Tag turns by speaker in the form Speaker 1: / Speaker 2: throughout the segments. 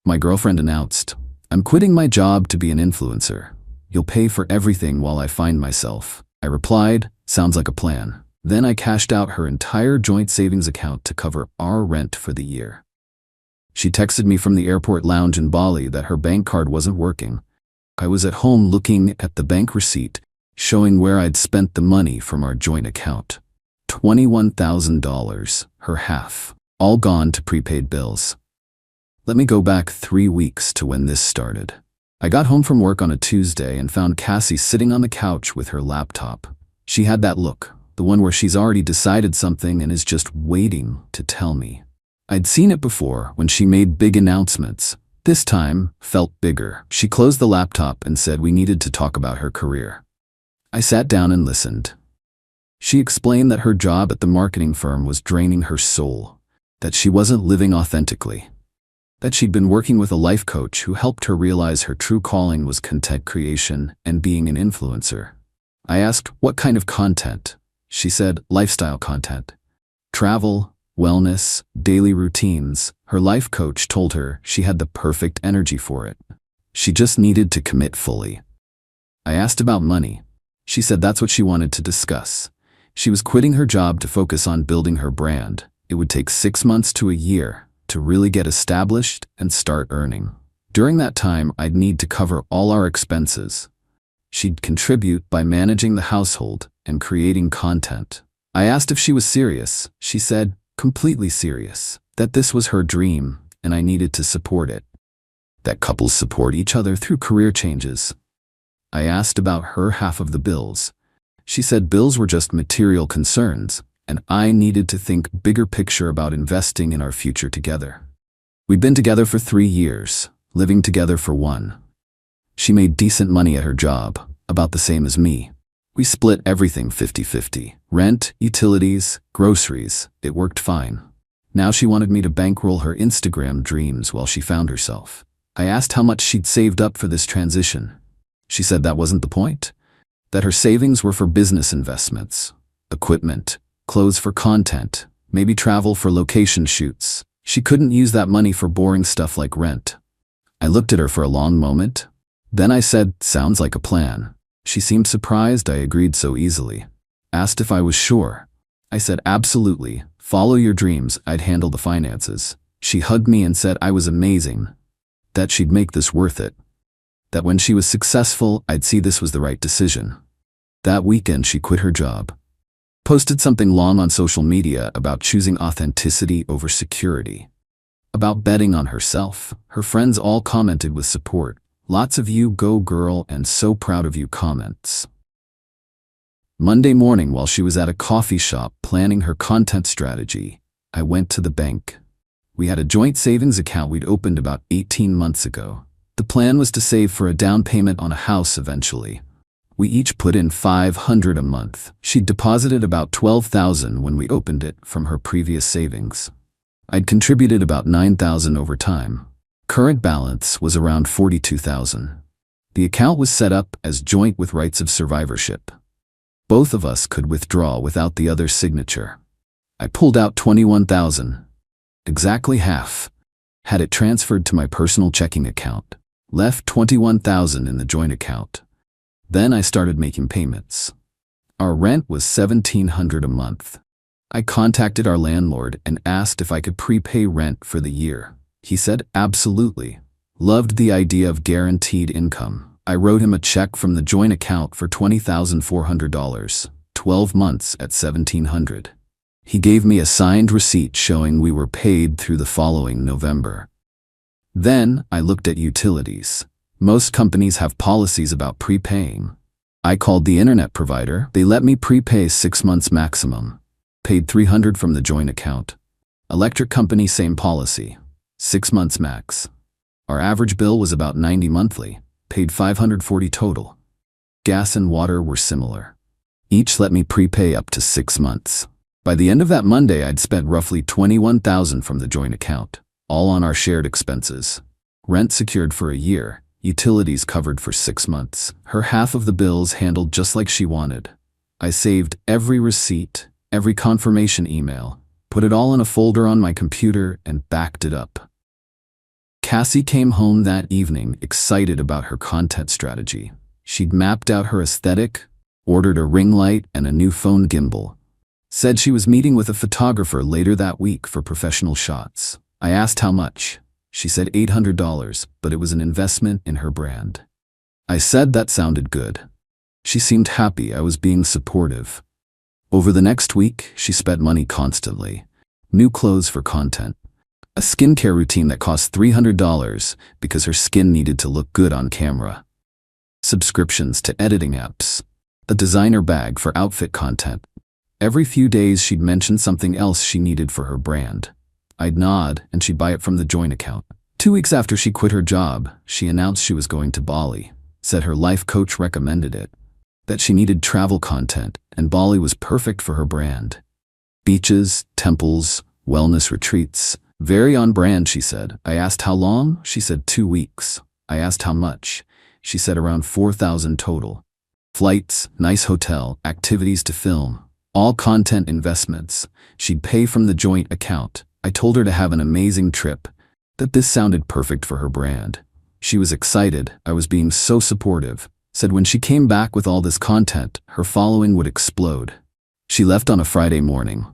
Speaker 1: My girlfriend announced, "I'm quitting my job to be an influencer. You'll pay for everything while I find myself." I replied, "Sounds like a plan." Then I cashed out her entire joint savings account to cover our rent for the year. She texted me from the airport lounge in Bali that her bank card wasn't working. I was at home looking at the bank receipt, showing where I'd spent the money from our joint account. $21,000, her half, all gone to prepaid bills. Let me go back 3 weeks to when this started. I got home from work on a Tuesday and found Cassie sitting on the couch with her laptop. She had that look, the one where she's already decided something and is just waiting to tell me. I'd seen it before when she made big announcements. This time felt bigger. She closed the laptop and said we needed to talk about her career. I sat down and listened. She explained that her job at the marketing firm was draining her soul, that she wasn't living authentically, that she'd been working with a life coach who helped her realize her true calling was content creation and being an influencer. I asked, "What kind of content?" She said, "Lifestyle content. Travel, wellness, daily routines." Her life coach told her she had the perfect energy for it. She just needed to commit fully. I asked about money. She said that's what she wanted to discuss. She was quitting her job to focus on building her brand. It would take 6 months to a year to really get established and start earning. During that time, I'd need to cover all our expenses. She'd contribute by managing the household and creating content. I asked if she was serious. She said, completely serious, that this was her dream and I needed to support it. That couples support each other through career changes. I asked about her half of the bills. She said bills were just material concerns, and I needed to think bigger picture about investing in our future together. We'd been together for 3 years, living together for 1. She made decent money at her job, about the same as me. We split everything 50-50. Rent, utilities, groceries. It worked fine. Now she wanted me to bankroll her Instagram dreams while she found herself. I asked how much she'd saved up for this transition. She said that wasn't the point, that her savings were for business investments, equipment, clothes for content, maybe travel for location shoots. She couldn't use that money for boring stuff like rent. I looked at her for a long moment. Then I said, "Sounds like a plan." She seemed surprised I agreed so easily. Asked if I was sure. I said, "Absolutely. Follow your dreams. I'd handle the finances." She hugged me and said I was amazing, that she'd make this worth it, that when she was successful, I'd see this was the right decision. That weekend, she quit her job. Posted something long on social media about choosing authenticity over security, about betting on herself. Her friends all commented with support. "Lots of you go girl and so proud of you" comments. Monday morning, while she was at a coffee shop planning her content strategy, I went to the bank. We had a joint savings account we'd opened about 18 months ago. The plan was to save for a down payment on a house eventually. We each put in $500 a month. She'd deposited about $12,000 when we opened it from her previous savings. I'd contributed about $9,000 over time. Current balance was around $42,000. The account was set up as joint with rights of survivorship. Both of us could withdraw without the other's signature. I pulled out $21,000, exactly half, had it transferred to my personal checking account, left $21,000 in the joint account. Then I started making payments. Our rent was $1,700 a month. I contacted our landlord and asked if I could prepay rent for the year. He said absolutely. Loved the idea of guaranteed income. I wrote him a check from the joint account for $20,400, 12 months at $1,700. He gave me a signed receipt showing we were paid through the following November. Then I looked at utilities. Most companies have policies about prepaying. I called the internet provider. They let me prepay 6 months maximum. Paid $300 from the joint account. Electric company, same policy. 6 months max. Our average bill was about $90 monthly. Paid $540 total. Gas and water were similar. Each let me prepay up to 6 months. By the end of that Monday, I'd spent roughly $21,000 from the joint account, all on our shared expenses. Rent secured for a year, utilities covered for 6 months. Her half of the bills handled just like she wanted. I saved every receipt, every confirmation email, put it all in a folder on my computer and backed it up. Cassie came home that evening excited about her content strategy. She'd mapped out her aesthetic, ordered a ring light and a new phone gimbal. Said she was meeting with a photographer later that week for professional shots. I asked how much. She said $800, but it was an investment in her brand. I said that sounded good. She seemed happy I was being supportive. Over the next week, she spent money constantly. New clothes for content. A skincare routine that cost $300 because her skin needed to look good on camera. Subscriptions to editing apps. A designer bag for outfit content. Every few days she'd mention something else she needed for her brand. I'd nod and she'd buy it from the joint account. 2 weeks after she quit her job, she announced she was going to Bali. Said her life coach recommended it. That she needed travel content and Bali was perfect for her brand. Beaches, temples, wellness retreats. Very on brand, she said. I asked how long? She said 2 weeks. I asked how much? She said around $4,000 total. Flights, nice hotel, activities to film. All content investments. She'd pay from the joint account. I told her to have an amazing trip, that this sounded perfect for her brand. She was excited. I was being so supportive. Said when she came back with all this content, her following would explode. She left on a Friday morning.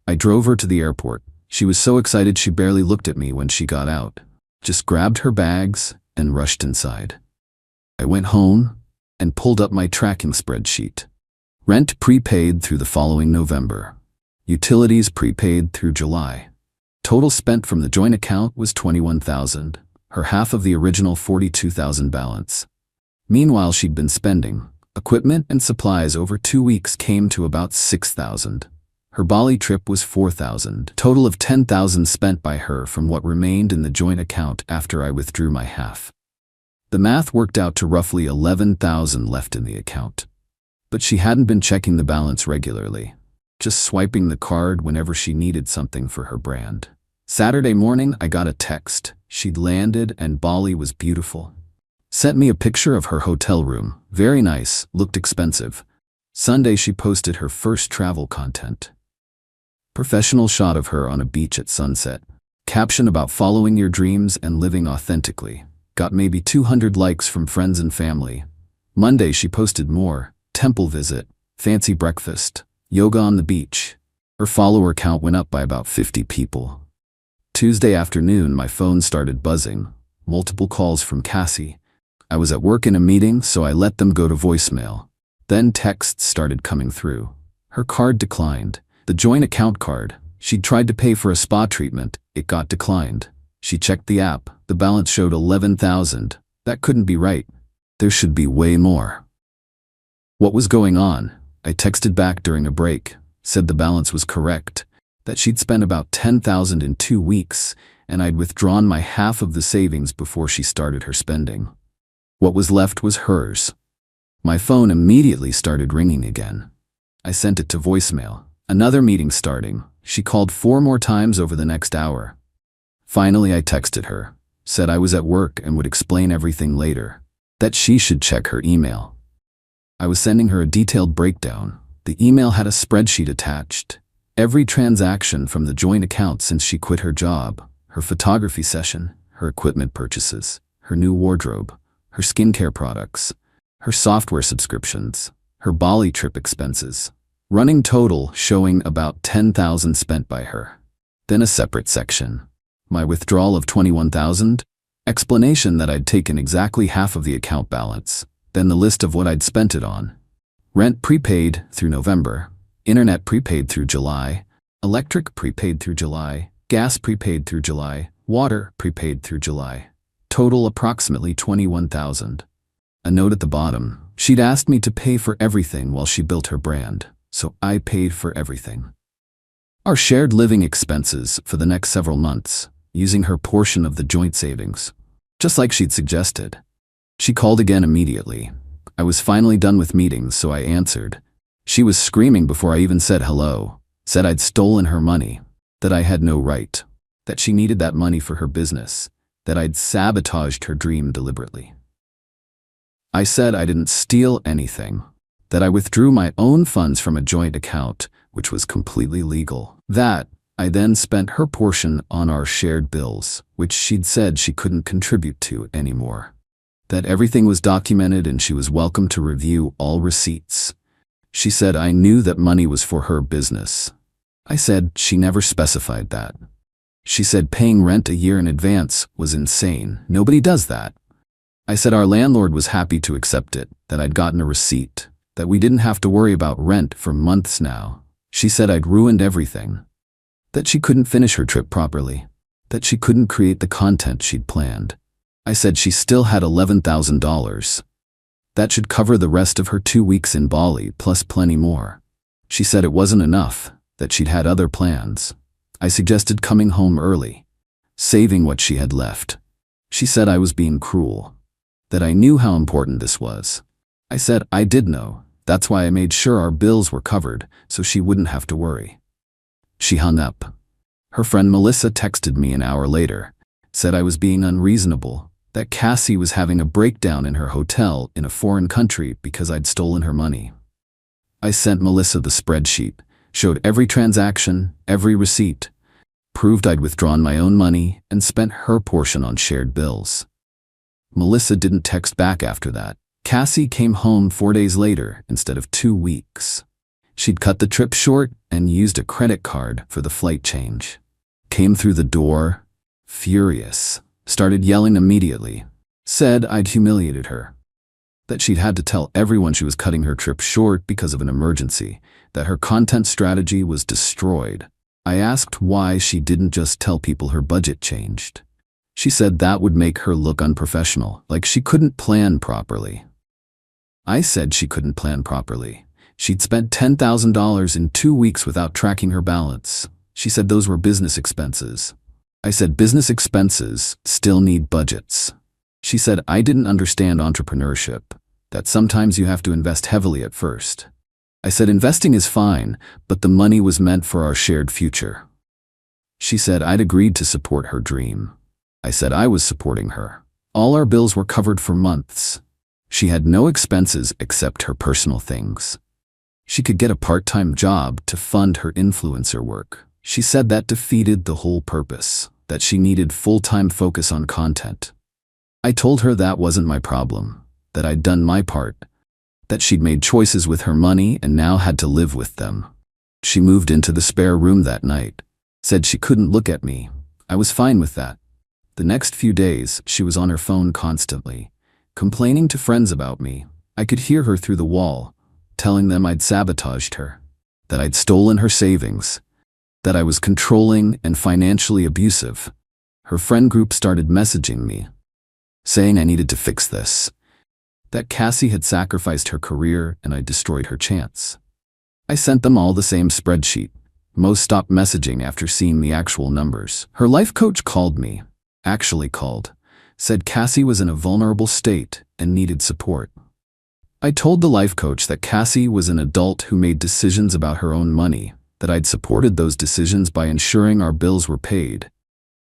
Speaker 1: I drove her to the airport. She was so excited she barely looked at me when she got out. Just grabbed her bags and rushed inside. I went home and pulled up my tracking spreadsheet. Rent prepaid through the following November. Utilities prepaid through July. Total spent from the joint account was $21,000, her half of the original $42,000 balance. Meanwhile, she'd been spending. Equipment and supplies over 2 weeks came to about $6,000. Her Bali trip was $4,000. Total of $10,000 spent by her from what remained in the joint account after I withdrew my half. The math worked out to roughly $11,000 left in the account. But she hadn't been checking the balance regularly, just swiping the card whenever she needed something for her brand. Saturday morning, I got a text. She'd landed and Bali was beautiful. Sent me a picture of her hotel room. Very nice, looked expensive. Sunday, she posted her first travel content. Professional shot of her on a beach at sunset. Caption about following your dreams and living authentically. Got maybe 200 likes from friends and family. Monday, she posted more. Temple visit, fancy breakfast, yoga on the beach. Her follower count went up by about 50 people. Tuesday afternoon, my phone started buzzing. Multiple calls from Cassie. I was at work in a meeting, so I let them go to voicemail. Then texts started coming through. Her card declined. The joint account card. She'd tried to pay for a spa treatment. It got declined. She checked the app. The balance showed $11,000. That couldn't be right. There should be way more. What was going on? I texted back during a break, said the balance was correct, that she'd spent about $10,000 in 2 weeks, and I'd withdrawn my half of the savings before she started her spending. What was left was hers. My phone immediately started ringing again. I sent it to voicemail. Another meeting starting. She called 4 more times over the next hour. Finally, I texted her, said I was at work and would explain everything later, that she should check her email. I was sending her a detailed breakdown. The email had a spreadsheet attached. Every transaction from the joint account since she quit her job, her photography session, her equipment purchases, her new wardrobe, her skincare products, her software subscriptions, her Bali trip expenses. Running total showing about $10,000 spent by her. Then a separate section. My withdrawal of $21,000, explanation that I'd taken exactly half of the account balance, then the list of what I'd spent it on. Rent prepaid through November, internet prepaid through July, electric prepaid through July, gas prepaid through July, water prepaid through July. Total approximately $21,000. A note at the bottom. She'd asked me to pay for everything while she built her brand, so I paid for everything. Our shared living expenses for the next several months, using her portion of the joint savings, just like she'd suggested. She called again immediately. I was finally done with meetings, so I answered. She was screaming before I even said hello, said I'd stolen her money, that I had no right, that she needed that money for her business, that I'd sabotaged her dream deliberately. I said I didn't steal anything, that I withdrew my own funds from a joint account, which was completely legal, that I then spent her portion on our shared bills, which she'd said she couldn't contribute to anymore. That everything was documented and she was welcome to review all receipts. She said I knew that money was for her business. I said she never specified that. She said paying rent a year in advance was insane. Nobody does that. I said our landlord was happy to accept it, that I'd gotten a receipt, that we didn't have to worry about rent for months now. She said I'd ruined everything. That she couldn't finish her trip properly. That she couldn't create the content she'd planned. I said she still had $11,000. That should cover the rest of her 2 weeks in Bali plus plenty more. She said it wasn't enough, that she'd had other plans. I suggested coming home early, saving what she had left. She said I was being cruel, that I knew how important this was. I said I did know, that's why I made sure our bills were covered so she wouldn't have to worry. She hung up. Her friend Melissa texted me an hour later, said I was being unreasonable, that Cassie was having a breakdown in her hotel in a foreign country because I'd stolen her money. I sent Melissa the spreadsheet, showed every transaction, every receipt, proved I'd withdrawn my own money and spent her portion on shared bills. Melissa didn't text back after that. Cassie came home 4 days later instead of 2 weeks. She'd cut the trip short and used a credit card for the flight change. Came through the door, furious, started yelling immediately, said I'd humiliated her, that she'd had to tell everyone she was cutting her trip short because of an emergency, that her content strategy was destroyed. I asked why she didn't just tell people her budget changed. She said that would make her look unprofessional, like she couldn't plan properly. I said she couldn't plan properly. She'd spent $10,000 in 2 weeks without tracking her balance. She said those were business expenses. I said business expenses still need budgets. She said I didn't understand entrepreneurship, that sometimes you have to invest heavily at first. I said investing is fine, but the money was meant for our shared future. She said I'd agreed to support her dream. I said I was supporting her. All our bills were covered for months. She had no expenses except her personal things. She could get a part-time job to fund her influencer work. She said that defeated the whole purpose, that she needed full-time focus on content. I told her that wasn't my problem, that I'd done my part, that she'd made choices with her money and now had to live with them. She moved into the spare room that night, said she couldn't look at me. I was fine with that. The next few days, she was on her phone constantly, complaining to friends about me. I could hear her through the wall, telling them I'd sabotaged her, that I'd stolen her savings, that I was controlling and financially abusive. Her friend group started messaging me, saying I needed to fix this, that Cassie had sacrificed her career and I destroyed her chance. I sent them all the same spreadsheet. Most stopped messaging after seeing the actual numbers. Her life coach called me, said Cassie was in a vulnerable state and needed support. I told the life coach that Cassie was an adult who made decisions about her own money, that I'd supported those decisions by ensuring our bills were paid.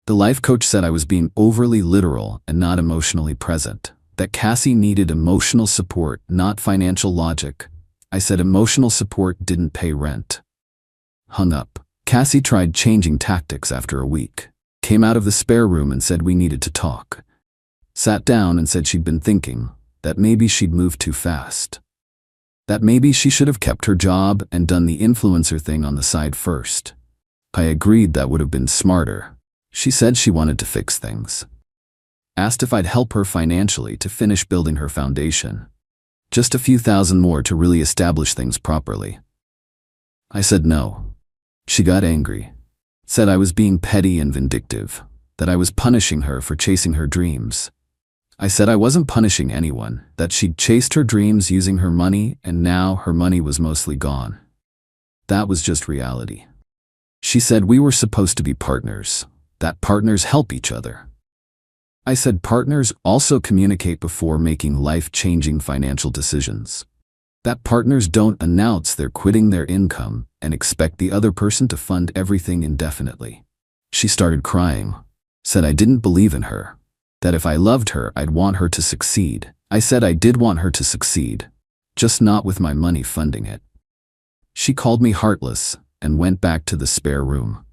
Speaker 1: The life coach said I was being overly literal and not emotionally present, that Cassie needed emotional support, not financial logic. I said emotional support didn't pay rent. Hung up. Cassie tried changing tactics after a week. Came out of the spare room and said we needed to talk. Sat down and said she'd been thinking, that maybe she'd moved too fast. That maybe she should have kept her job and done the influencer thing on the side first. I agreed that would have been smarter. She said she wanted to fix things. Asked if I'd help her financially to finish building her foundation. Just a few thousand more to really establish things properly. I said no. She got angry. Said I was being petty and vindictive, that I was punishing her for chasing her dreams. I said I wasn't punishing anyone, that she'd chased her dreams using her money and now her money was mostly gone. That was just reality. She said we were supposed to be partners, that partners help each other. I said partners also communicate before making life-changing financial decisions. That partners don't announce they're quitting their income and expect the other person to fund everything indefinitely. She started crying, said I didn't believe in her, that if I loved her, I'd want her to succeed. I said I did want her to succeed, just not with my money funding it. She called me heartless and went back to the spare room.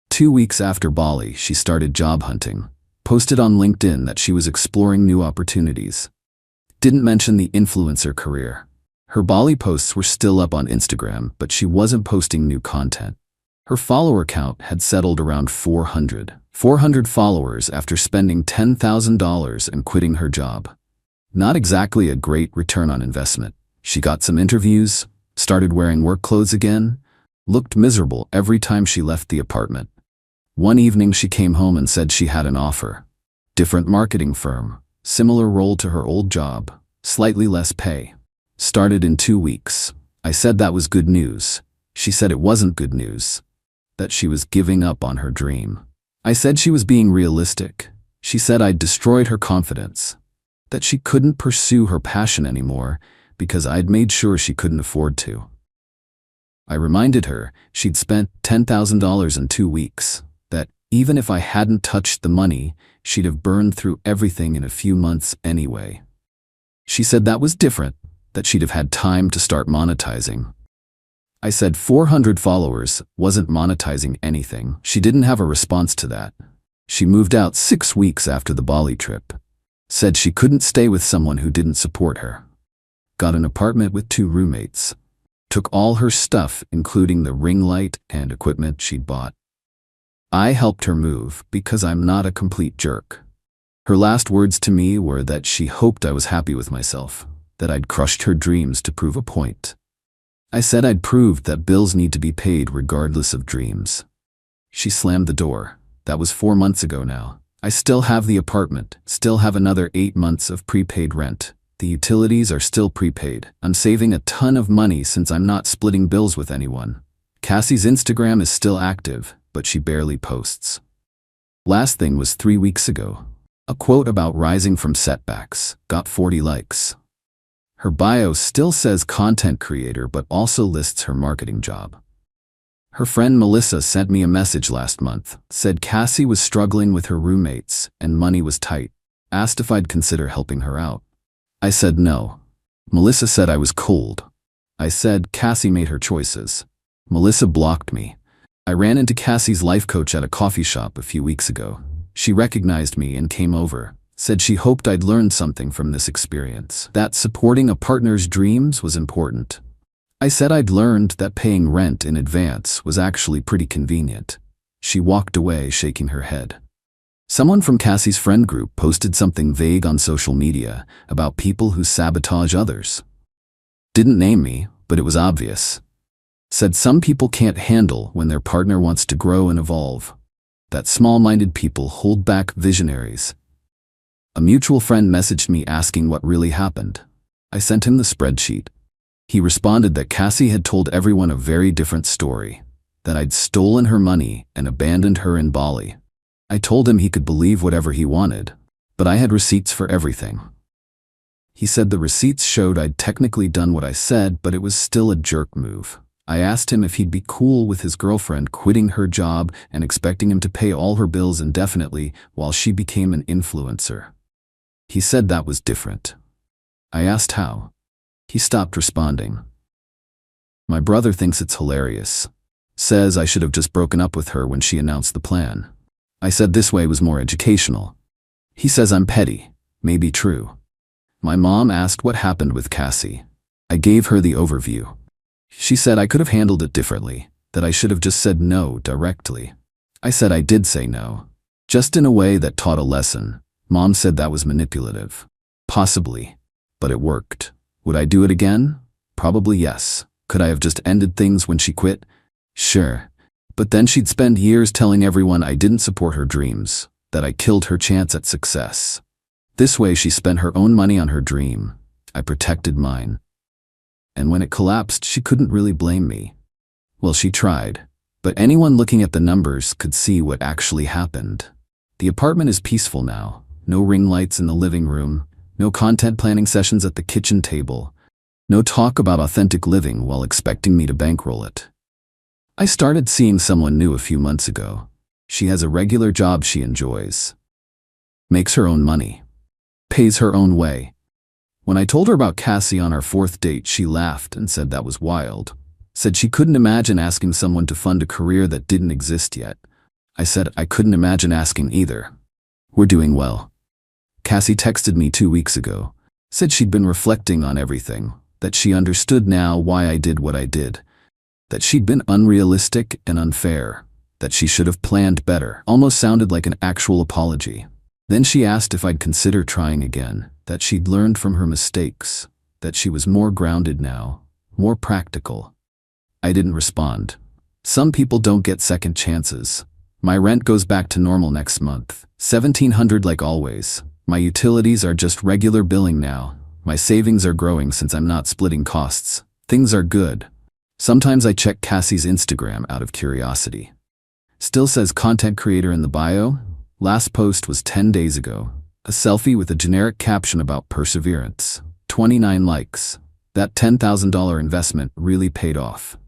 Speaker 1: 2 weeks after Bali, she started job hunting, posted on LinkedIn that she was exploring new opportunities. Didn't mention the influencer career. Her Bali posts were still up on Instagram, but she wasn't posting new content. Her follower count had settled around 400 followers after spending $10,000 and quitting her job. Not exactly a great return on investment. She got some interviews, started wearing work clothes again, looked miserable every time she left the apartment. One evening she came home and said she had an offer. Different marketing firm, similar role to her old job, slightly less pay. Started in 2 weeks. I said that was good news. She said it wasn't good news, that she was giving up on her dream. I said she was being realistic. She said I'd destroyed her confidence, that she couldn't pursue her passion anymore because I'd made sure she couldn't afford to. I reminded her she'd spent $10,000 in 2 weeks, that even if I hadn't touched the money, she'd have burned through everything in a few months anyway. She said that was different, that she'd have had time to start monetizing. I said 400 followers wasn't monetizing anything. She didn't have a response to that. She moved out 6 weeks after the Bali trip. Said she couldn't stay with someone who didn't support her. Got an apartment with 2 roommates. Took all her stuff, including the ring light and equipment she'd bought. I helped her move because I'm not a complete jerk. Her last words to me were that she hoped I was happy with myself, that I'd crushed her dreams to prove a point. I said I'd proved that bills need to be paid regardless of dreams. She slammed the door. That was 4 months ago now. I still have the apartment, still have another 8 months of prepaid rent. The utilities are still prepaid. I'm saving a ton of money since I'm not splitting bills with anyone. Cassie's Instagram is still active, but she barely posts. Last thing was 3 weeks ago. A quote about rising from setbacks, got 40 likes. Her bio still says content creator but also lists her marketing job. Her friend Melissa sent me a message last month, said Cassie was struggling with her roommates and money was tight, asked if I'd consider helping her out. I said no. Melissa said I was cold. I said Cassie made her choices. Melissa blocked me. I ran into Cassie's life coach at a coffee shop a few weeks ago. She recognized me and came over, said she hoped I'd learned something from this experience, that supporting a partner's dreams was important. I said I'd learned that paying rent in advance was actually pretty convenient. She walked away shaking her head. Someone from Cassie's friend group posted something vague on social media about people who sabotage others. Didn't name me, but it was obvious. Said some people can't handle when their partner wants to grow and evolve. That small-minded people hold back visionaries. A mutual friend messaged me asking what really happened. I sent him the spreadsheet. He responded that Cassie had told everyone a very different story, that I'd stolen her money and abandoned her in Bali. I told him he could believe whatever he wanted, but I had receipts for everything. He said the receipts showed I'd technically done what I said, but it was still a jerk move. I asked him if he'd be cool with his girlfriend quitting her job and expecting him to pay all her bills indefinitely while she became an influencer. He said that was different. I asked how. He stopped responding. My brother thinks it's hilarious. Says I should have just broken up with her when she announced the plan. I said this way was more educational. He says I'm petty. Maybe true. My mom asked what happened with Cassie. I gave her the overview. She said I could have handled it differently, that I should have just said no directly. I said I did say no, just in a way that taught a lesson. Mom said that was manipulative. Possibly, but it worked. Would I do it again? Probably yes. Could I have just ended things when she quit? Sure. But then she'd spend years telling everyone I didn't support her dreams, that I killed her chance at success. This way she spent her own money on her dream. I protected mine. And when it collapsed, she couldn't really blame me. Well, she tried, but anyone looking at the numbers could see what actually happened. The apartment is peaceful now. No ring lights in the living room, no content planning sessions at the kitchen table, no talk about authentic living while expecting me to bankroll it. I started seeing someone new a few months ago. She has a regular job she enjoys. Makes her own money. Pays her own way. When I told her about Cassie on our 4th date, she laughed and said that was wild. Said she couldn't imagine asking someone to fund a career that didn't exist yet. I said I couldn't imagine asking either. We're doing well. Cassie texted me 2 weeks ago, said she'd been reflecting on everything, that she understood now why I did what I did, that she'd been unrealistic and unfair, that she should have planned better. Almost sounded like an actual apology. Then she asked if I'd consider trying again, that she'd learned from her mistakes, that she was more grounded now, more practical. I didn't respond. Some people don't get second chances. My rent goes back to normal next month. $1,700 like always. My utilities are just regular billing now. My savings are growing since I'm not splitting costs. Things are good. Sometimes I check Cassie's Instagram out of curiosity. Still says content creator in the bio. Last post was 10 days ago. A selfie with a generic caption about perseverance. 29 likes. That $10,000 investment really paid off.